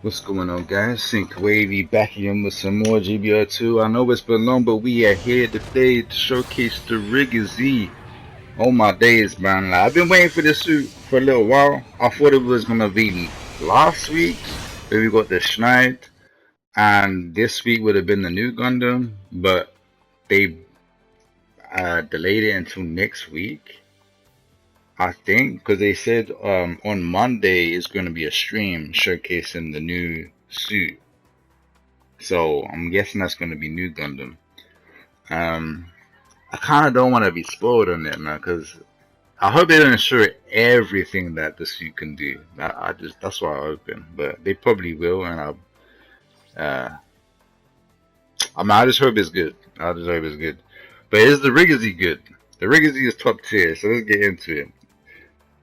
What's going on, guys? Sync-WaVey back again with some more GBO2. I know it's been long, but we are here today to showcase the Rigger Z. Oh my days, man. Like, I've been waiting for this suit for a little while. I thought it was gonna be last week, then we got the Schneid, and this week would have been the new Gundam, but they delayed it until next week, I think, because they said on Monday is going to be a stream showcasing the new suit. So I'm guessing that's going to be new Gundam. I kind of don't want to be spoiled on it, man, because I hope they don't show everything that the suit can do. That's why I open, but they probably will, and I just hope it's good. I just hope it's good. But is the Rigger Z good? The Rigger Z is top tier, so let's get into it.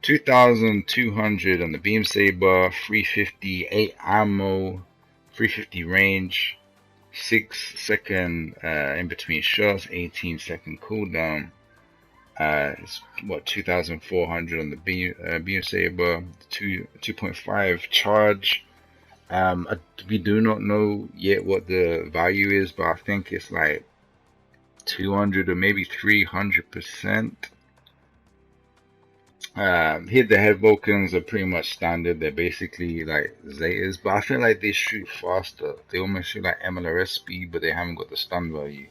2,200 on the beam saber, 350, 8 ammo, 350 range, 6 second in between shots, 18-second cooldown. It's what, 2,400 on the beam saber, 2.5 charge. We do not know yet what the value is, but I think it's like 200 or maybe 300%. Here the head Vulcans are pretty much standard. They're basically like Zetas, but I feel like they shoot faster. They almost shoot like MLRS speed, but they haven't got the stun value.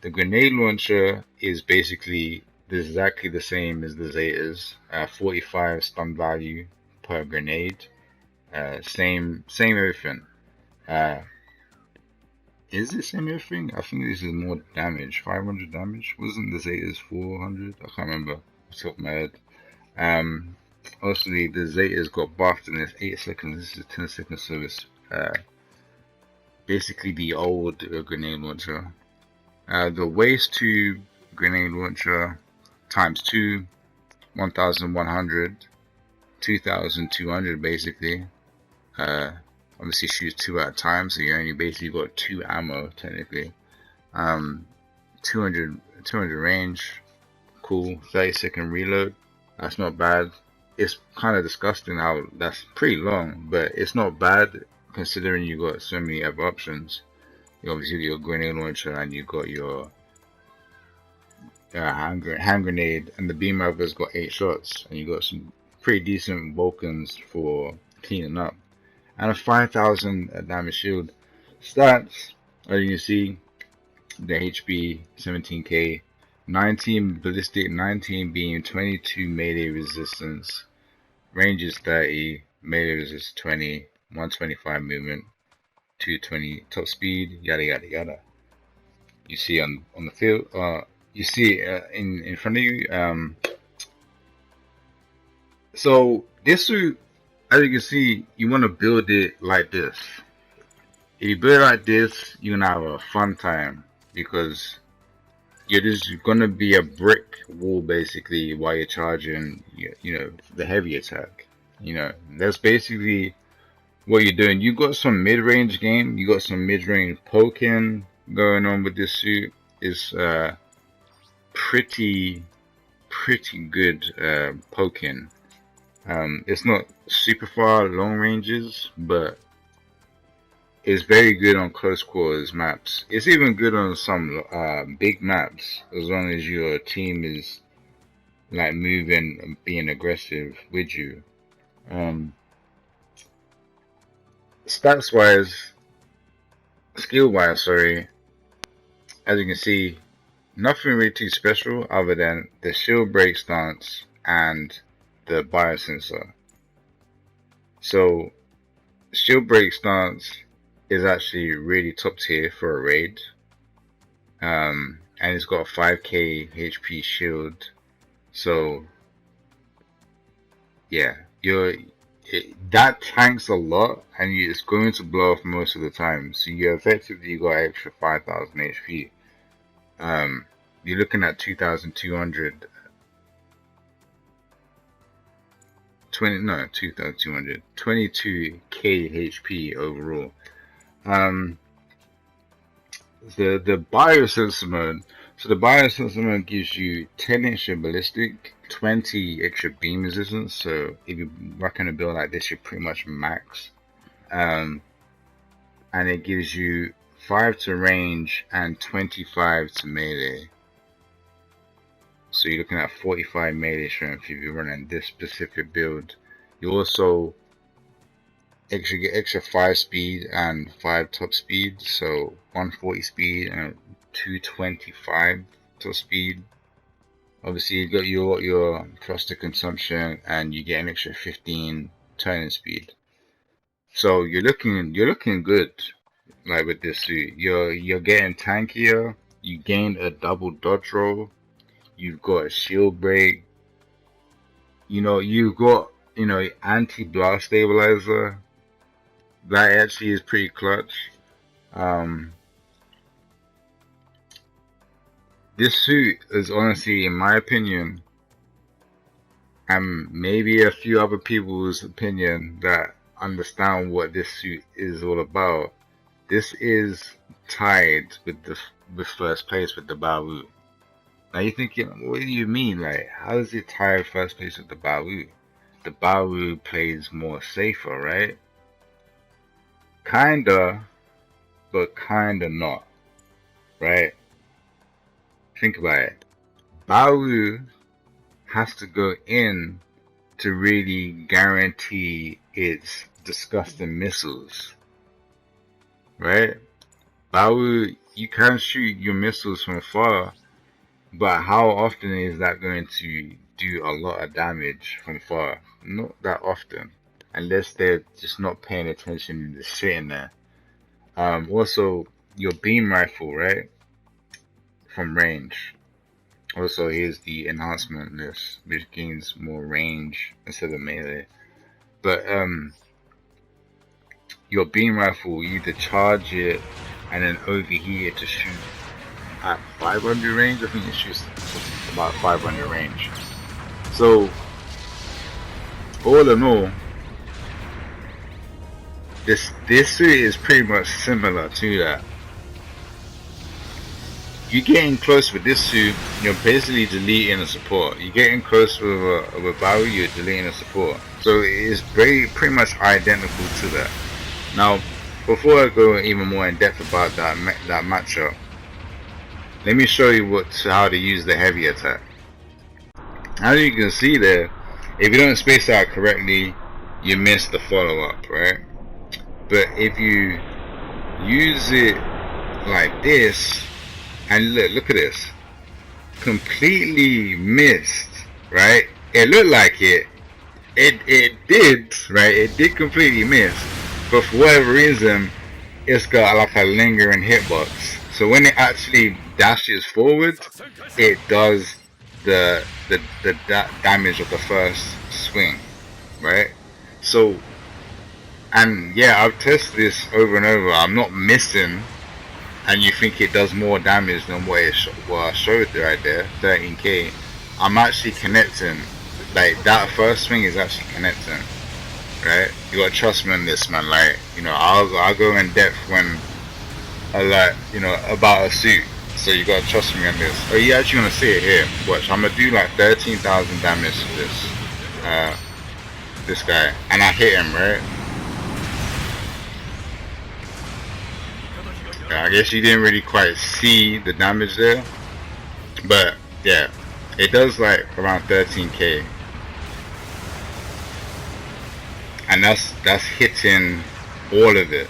The grenade launcher is basically exactly the same as the Zetas. 45 stun value per grenade. Same everything. Is it same everything? I think this is more damage. 500 damage. Wasn't the Zetas 400? I can't remember. Off the top of my head. Also the Zetas got buffed and it's 8 seconds. This is 10 seconds, so it's basically the old grenade launcher. The waist tube grenade launcher times 2, 1,100, 2,200 basically. Obviously shoots 2 at a time, so you only basically got 2 ammo technically. 200 range, cool. 30-second reload. That's not bad. It's kind of disgusting how that's pretty long, but it's not bad considering you got so many other options. You obviously got your grenade launcher and you got your hand grenade, and the beam rifle's got 8 shots, and you got some pretty decent Vulcans for cleaning up, and a 5,000 damage shield. Stats, as you can see, the HP 17k. 19 ballistic, 19 beam, 22 melee resistance, range is 30, melee resistance 20, 125 movement, 220 top speed, yada yada yada. You see on the field, you see in front of you. So this suit, as you can see, you want to build it like this. If you build it like this, you're gonna have a fun time, because you're just gonna be a brick wall basically while you're charging, you know, the heavy attack. You know, that's basically what you're doing. You got some mid-range game, you got some mid-range poking going on with this suit. It's pretty good poking. It's not super far long ranges, but it's very good on close quarters maps. It's even good on some big maps, as long as your team is like moving and being aggressive with you. Stats wise, skill wise, sorry, as you can see, nothing really too special other than the shield break stance and the biosensor. So shield break stance is actually really top tier for a raid, and it's got a 5k HP shield, so yeah, that tanks a lot, and it's going to blow off most of the time, so you effectively got extra 5,000 HP. You're looking at 2,200, 22k HP overall. The biosensor mode. So the biosensor gives you 10 extra ballistic, 20 extra beam resistance. So if you're working a build like this, you're pretty much max. And it gives you 5 to range and 25 to melee. So you're looking at 45 melee strength if you're running this specific build. You also get extra 5 speed and 5 top speed, so 140 speed and 225 top speed. Obviously you got your thruster consumption, and you get an extra 15 turning speed. So you're looking good, like with this suit. You're getting tankier. You gained a double dodge roll. You've got a shield break. You've got anti-blast stabilizer. That actually is pretty clutch. This suit is honestly, in my opinion, and maybe a few other people's opinion that understand what this suit is all about, this is tied with first place with the Bawu. Now you're thinking, what do you mean? Like, how does it tie first place with the Bawu? The Bawu plays more safer, right? Kinda, but kinda not, right? Think about it. Bawu has to go in to really guarantee its disgusting missiles, right? Bawu, you can shoot your missiles from far, but how often is that going to do a lot of damage from far? Not that often, unless they're just not paying attention and just sitting there. Also, your beam rifle, right? From range. Also, here's the enhancement list, which gains more range instead of melee. But your beam rifle, you either charge it and then overheat it to shoot at 500 range. I think it shoots about 500 range. So all in all, this suit is pretty much similar to that. You're getting close with this suit, you're basically deleting a support. You're getting close with a Bawu, you're deleting a support. So it is pretty much identical to that. Now, before I go even more in depth about that matchup, let me show you how to use the heavy attack. As you can see there, if you don't space out correctly, you miss the follow up, right? But if you use it like this, and look at this, completely missed, right? It looked like it did, right? It did completely miss, but for whatever reason, it's got like a lingering hitbox. So when it actually dashes forward, it does the damage of the first swing, right? So, and yeah, I've tested this over and over. I'm not missing. And you think it does more damage than what I showed right there, 13k. I'm actually connecting. Like, that first swing is actually connecting, right? You gotta trust me on this, man. Like, I'll go in depth when about a suit. So you gotta trust me on this. Oh, you actually gonna see it here. Watch, I'm gonna do like 13,000 damage to this guy, and I hit him, right? I guess you didn't really quite see the damage there, but yeah, it does like around 13k, and that's hitting all of it.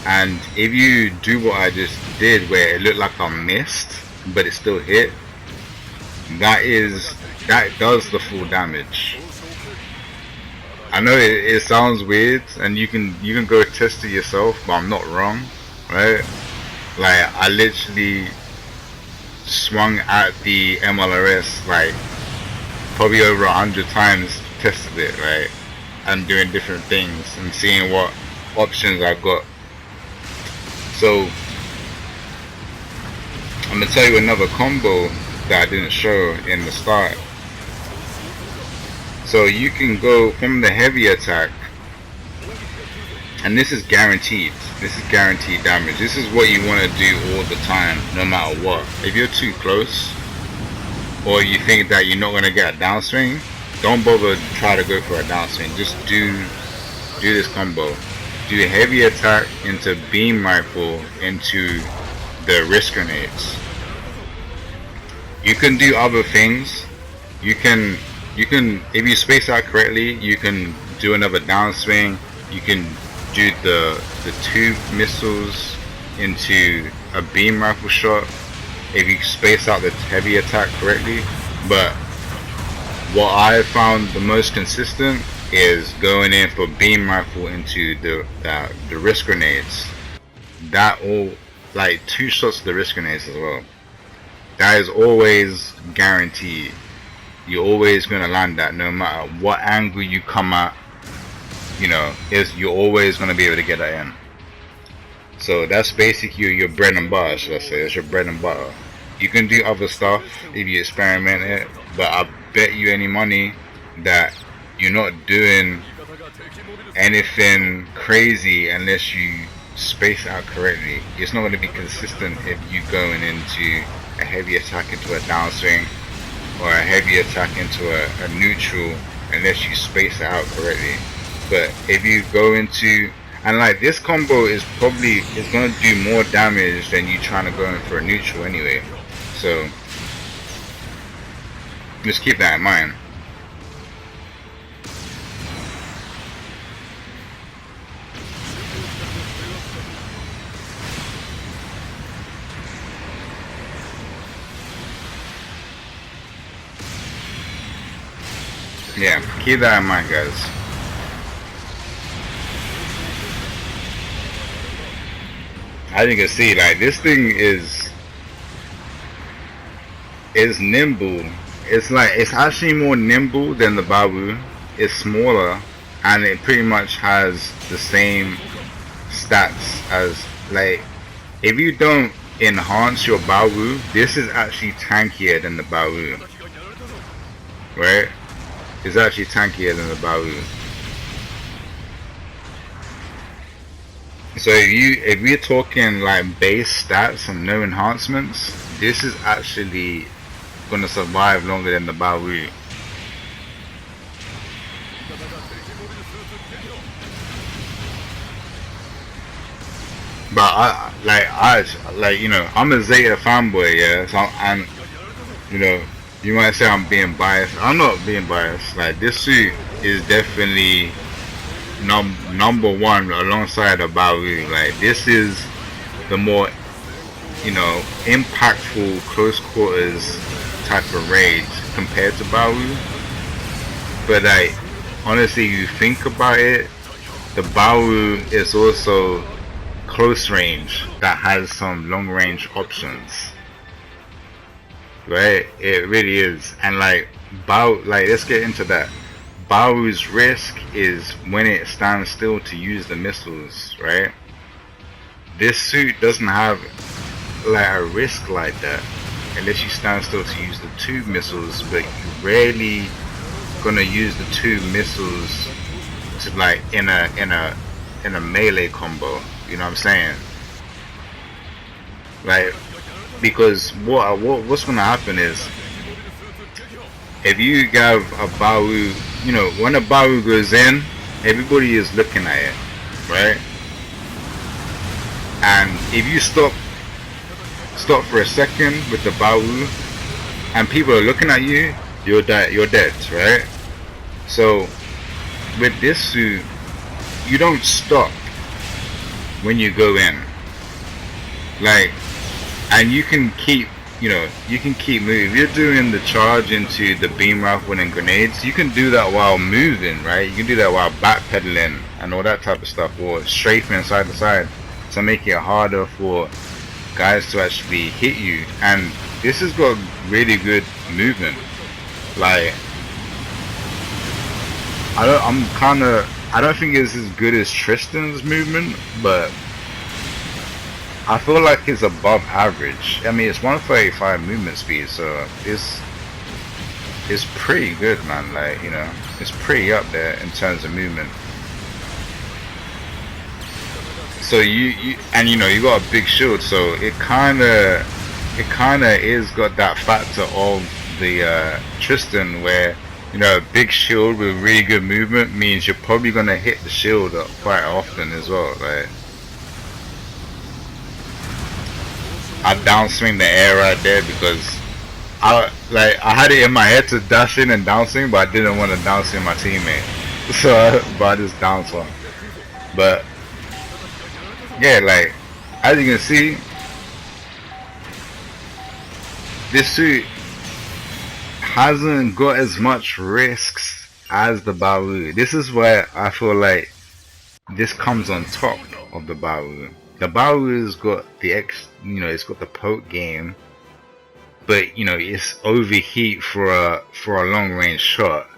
And if you do what I just did, where it looked like I missed but it still hit, that does the full damage. I know it sounds weird, and you can go test it yourself, but I'm not wrong. Right? Like, I literally swung at the MLRS like probably over 100 times, tested it, right? And doing different things and seeing what options I got. So I'm gonna tell you another combo that I didn't show in the start. So you can go from the heavy attack And this is guaranteed. This is guaranteed damage. This is what you want to do all the time, no matter what. If you're too close, or you think that you're not going to get a downswing, don't bother try to go for a downswing. Just do this combo. Do heavy attack into beam rifle into the wrist grenades. You can do other things. You can if you space out correctly, you can do another downswing. You can do the two missiles into a beam rifle shot if you space out the heavy attack correctly. But what I found the most consistent is going in for beam rifle into the wrist grenades. That all, like 2 shots of the wrist grenades as well. That is always guaranteed. You're always gonna land that, no matter what angle you come at. You know, you're always gonna be able to get that in. So that's basically your bread and butter, should I say? That's your bread and butter. You can do other stuff if you experiment it, but I bet you any money that you're not doing anything crazy unless you space out correctly. It's not going to be consistent if you're going into a heavy attack into a downswing or a heavy attack into a neutral unless you space it out correctly. But if you go into, and like this combo is going to do more damage than you trying to go in for a neutral anyway. So just keep that in mind. Yeah, keep that in mind, guys. As you can see, like this thing is nimble. It's actually more nimble than the Bawu. It's smaller, and it pretty much has the same stats as, like, if you don't enhance your Bawu, this is actually tankier than the Bawu, right? It's actually tankier than the Bawu. So if we're talking like base stats and no enhancements, this is actually gonna survive longer than the Bawu. But I you know, I'm a Zeta fanboy, yeah. So and you know, you might say I'm being biased. I'm not being biased. Like this suit is definitely number one alongside the Bawu. Like this is the more, you know, impactful close quarters type of raid compared to Bawu. But like honestly, you think about it, the Bawu is also close range that has some long range options, right? It really is. And like let's get into that. Bawu's risk is when it stands still to use the missiles, right? This suit doesn't have like a risk like that unless you stand still to use the 2 missiles, but you rarely gonna use the 2 missiles to like in a melee combo. You know what I'm saying? Like, because what's gonna happen is if you have a Bawu, you know, when a Bawu goes in, everybody is looking at it, right? And if you stop for a second with the Bawu and people are looking at you, you're dead, right? So with this suit, you don't stop when you go in, like, and you can keep, you know, you can keep moving. If you're doing the charge into the beam rifle and grenades, you can do that while moving, right? You can do that while backpedaling and all that type of stuff, or strafing side to side to make it harder for guys to actually hit you. And this has got really good movement. Like, I don't think it's as good as Tristan's movement, but I feel like it's above average. I mean, it's 135 movement speed, so it's pretty good, man. Like, you know, it's pretty up there in terms of movement. So you and you know you got a big shield, so it kinda is got that factor of the Tristan where, you know, a big shield with really good movement means you're probably gonna hit the shield up quite often as well. Like I downswing the air right there because I had it in my head to dash in and downswing, but I didn't want to downswing my teammate, so but I just downswung. But yeah, like as you can see, this suit hasn't got as much risks as the Baowu. This is where I feel like this comes on top of the Baowu. The Baowu's got the it's got the poke game, but you know it's overheat for a long range shot,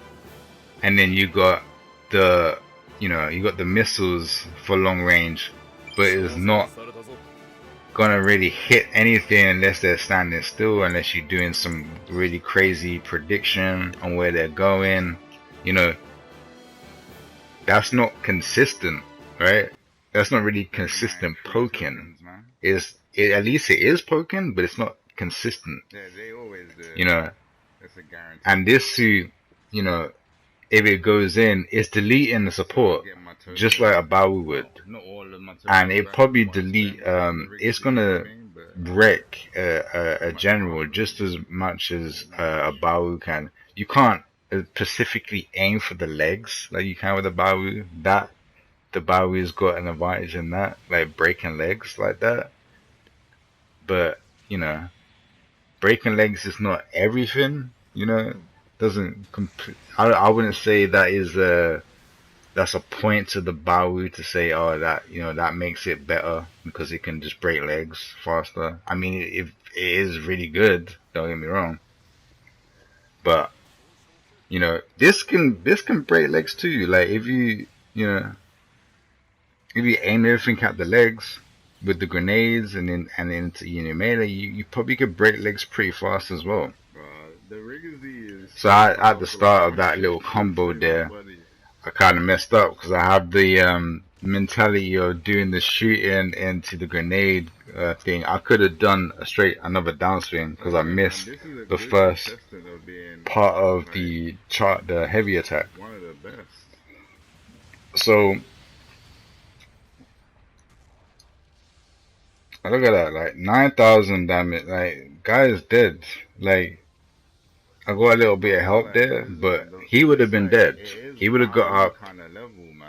and then you got the you got the missiles for long range, but it's not gonna really hit anything unless they're standing still, unless you're doing some really crazy prediction on where they're going. You know, that's not consistent, right? That's not really consistent poking. At least it is poking, but it's not consistent. You know, and this suit, you know, if it goes in, it's deleting the support, just like a Baowu would, and it probably delete. It's gonna wreck a general just as much as a Baowu can. You can't specifically aim for the legs like you can with a Baowu. That the Bowie's got an advantage in that, like breaking legs like that. But you know, breaking legs is not everything. You know, doesn't complete. I wouldn't say that is that's a point to the Baowu to say, oh, that that makes it better because it can just break legs faster. I mean, it is really good. Don't get me wrong, but you know, this can break legs too. Like if you if you aim everything at the legs with the grenades and then into melee, you probably could break legs pretty fast as well. So at the start of that little combo there, I kind of messed up because I have the mentality of doing the shooting into the grenade thing. I could have done another downswing because I missed the first part of the heavy attack. So look at that, like 9,000 damage. Like guy is dead. Like I got a little bit of help there, but he would have been dead. He would have got up.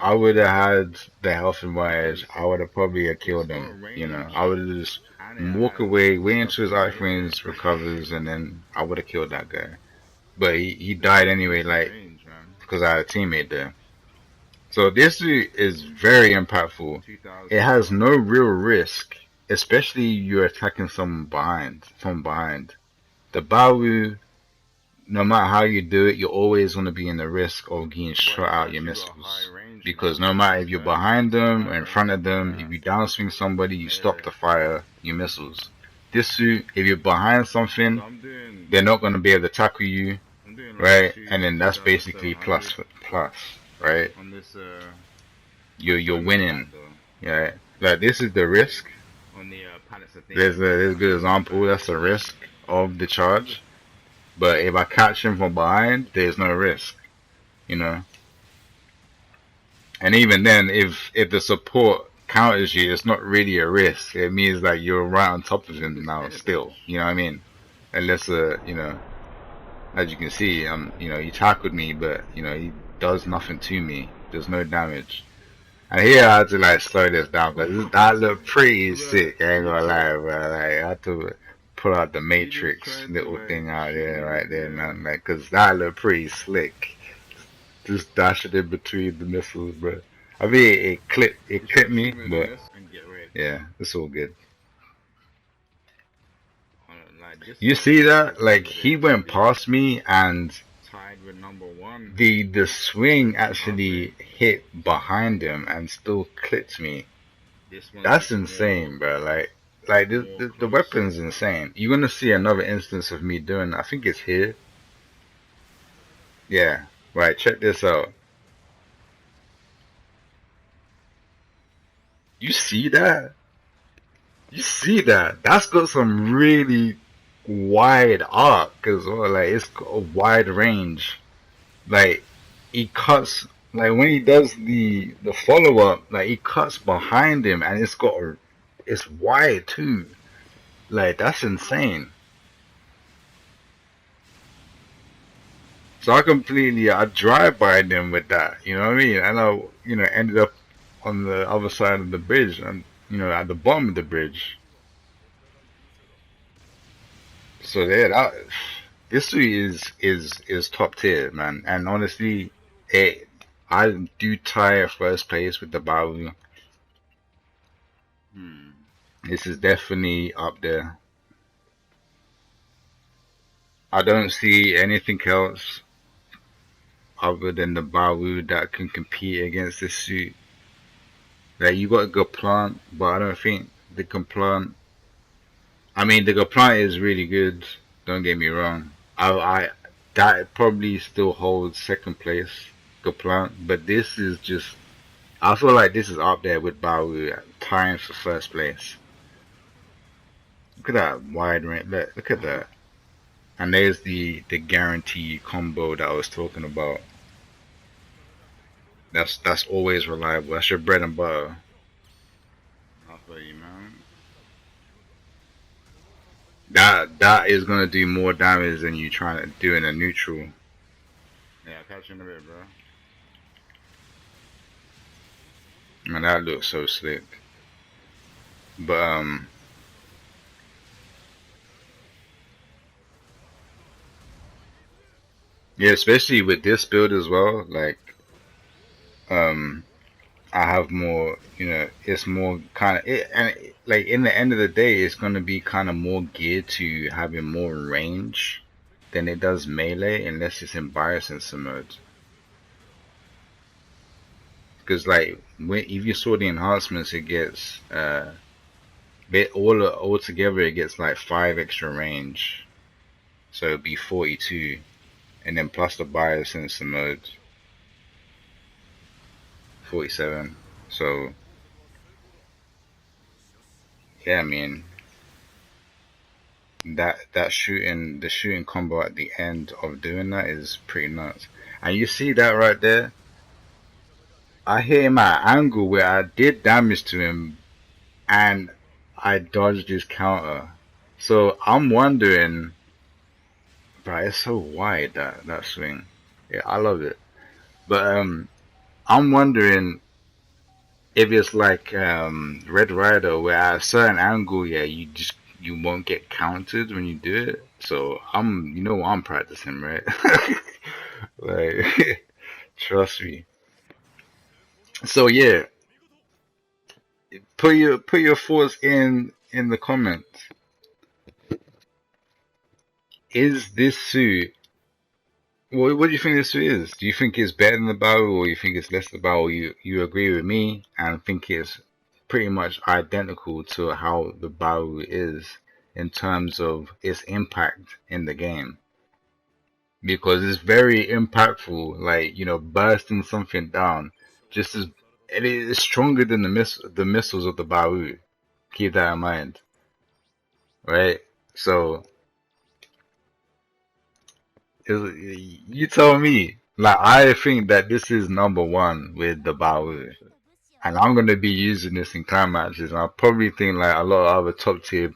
I would have had the health advantage. I would have probably killed him. You know, I would have just walk away, wait until his ice range recovers, and then I would have killed that guy. But he died anyway, like because I had a teammate there. So this is very impactful. It has no real risk, especially you're attacking someone from behind. The Baowu, no matter how you do it, you're always going to be in the risk of getting shot out your missiles. Because no matter if you're behind them or in front of them, if you downswing somebody, you stop the fire, your missiles. This suit, if you're behind something, they're not going to be able to tackle you, right? And then that's basically plus, right? You're winning, yeah. Like this is the risk. There's a good example. That's the risk of the charge. But if I catch him from behind, there's no risk, you know. And even then, if the support counters you, it's not really a risk. It means like you're right on top of him now, still. You know what I mean? Unless you know, as you can see, you know, he tackled me, but you know, he does nothing to me. There's no damage. And here I had to like slow this down because that looked pretty sick. I ain't gonna lie, bro. Like I had to pull out the Matrix little thing out there, right there, man. Like, cause that looked pretty slick. Just dashing in between the missiles, bro. I mean, it clipped me, but yeah, it's all good. You see that? Like he went past me and the swing actually hit behind him and still clipped me. That's insane, bro. Like the weapon's insane. You're gonna see another instance of me doing that. I think it's here. Yeah. Right, check this out. You see that? You see that? That's got some really wide arc as well. Like it's got a wide range. Like he cuts. Like when he does the follow up, like he cuts behind him, and it's wide too. Like that's insane. So I drive by them with that. You know what I mean? And I ended up on the other side of the bridge, and at the bottom of the bridge. So yeah, this is top tier, man. And honestly, I do tie at first place with the Baowu. This is definitely up there. I don't see anything else other than the Baowu that can compete against this suit. Like you got a good plant, but I don't think the plant. I mean, the plant is really good. Don't get me wrong. I that probably still holds second place, good plant. But this is just. I feel like this is up there with Baowu, tying for first place. Look at that wide range. Look at that. And there's the guarantee combo that I was talking about. That's always reliable. That's your bread and butter. I feel you, man. That is gonna do more damage than you trying to do in a neutral. Yeah, I'll catch you in a bit, bro. Man, that looks so slick. But yeah, especially with this build as well. Like I have more, it's more kind of like in the end of the day, it's gonna be kind of more geared to having more range than it does melee, unless it's in biosensor mode. Because like if you saw the enhancements, it gets all together it gets like 5 extra range, so it'd be 42, and then plus the biosensor mode. 47. So yeah, I mean the shooting combo at the end of doing that is pretty nuts. And you see that right there? I hit him at an angle where I did damage to him and I dodged his counter. So I'm wondering, bro, it's so wide that swing. Yeah, I love it. But I'm wondering if it's like Red Rider, where at a certain angle, yeah, you won't get counted when you do it. So I'm practicing, right? Like, trust me. So yeah, put your thoughts in the comments. Is this suit? What do you think this suit is? Do you think it's better than the Baowu, or you think it's less than the Baowu? You agree with me and think it's pretty much identical to how the Baowu is in terms of its impact in the game, because it's very impactful. Like bursting something down, just as it is stronger than the missiles of the Baowu. Keep that in mind, right? So you tell me. Like I think that this is number one with the Baowu. And I'm gonna be using this in clan matches. And I probably think like a lot of other top tier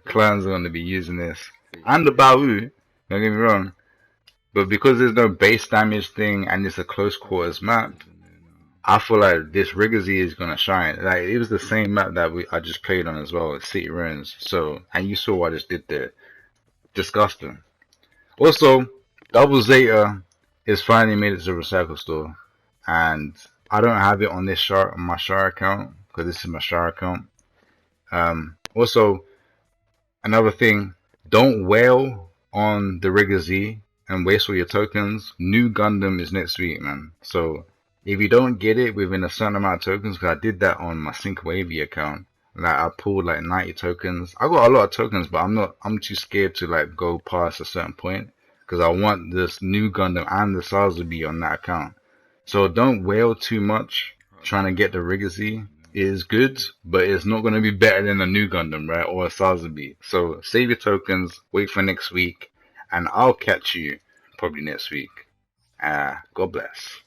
clans are gonna be using this. And the Baowu, don't get me wrong. But because there's no base damage thing and it's a close quarters map, I feel like this Rigazee is gonna shine. Like it was the same map that I just played on as well, City Ruins. So, and you saw what I just did there. Disgusting. Also, Double Zeta is finally made it to the recycle store, and I don't have it on my Shard account, because this is my Shard account. Also, another thing, don't wail on the Rigazee and waste all your tokens. New Gundam is next week, man. So if you don't get it within a certain amount of tokens, because I did that on my Sync-WaVey account, like I pulled like 90 tokens. I got a lot of tokens, but I'm too scared to like go past a certain point, because I want this new Gundam and the SARS to be on that account. So don't wail too much trying to get the Rigazee. is good, but it's not going to be better than a new Gundam, right? Or a Sazabi. So save your tokens, wait for next week, and I'll catch you probably next week. God bless.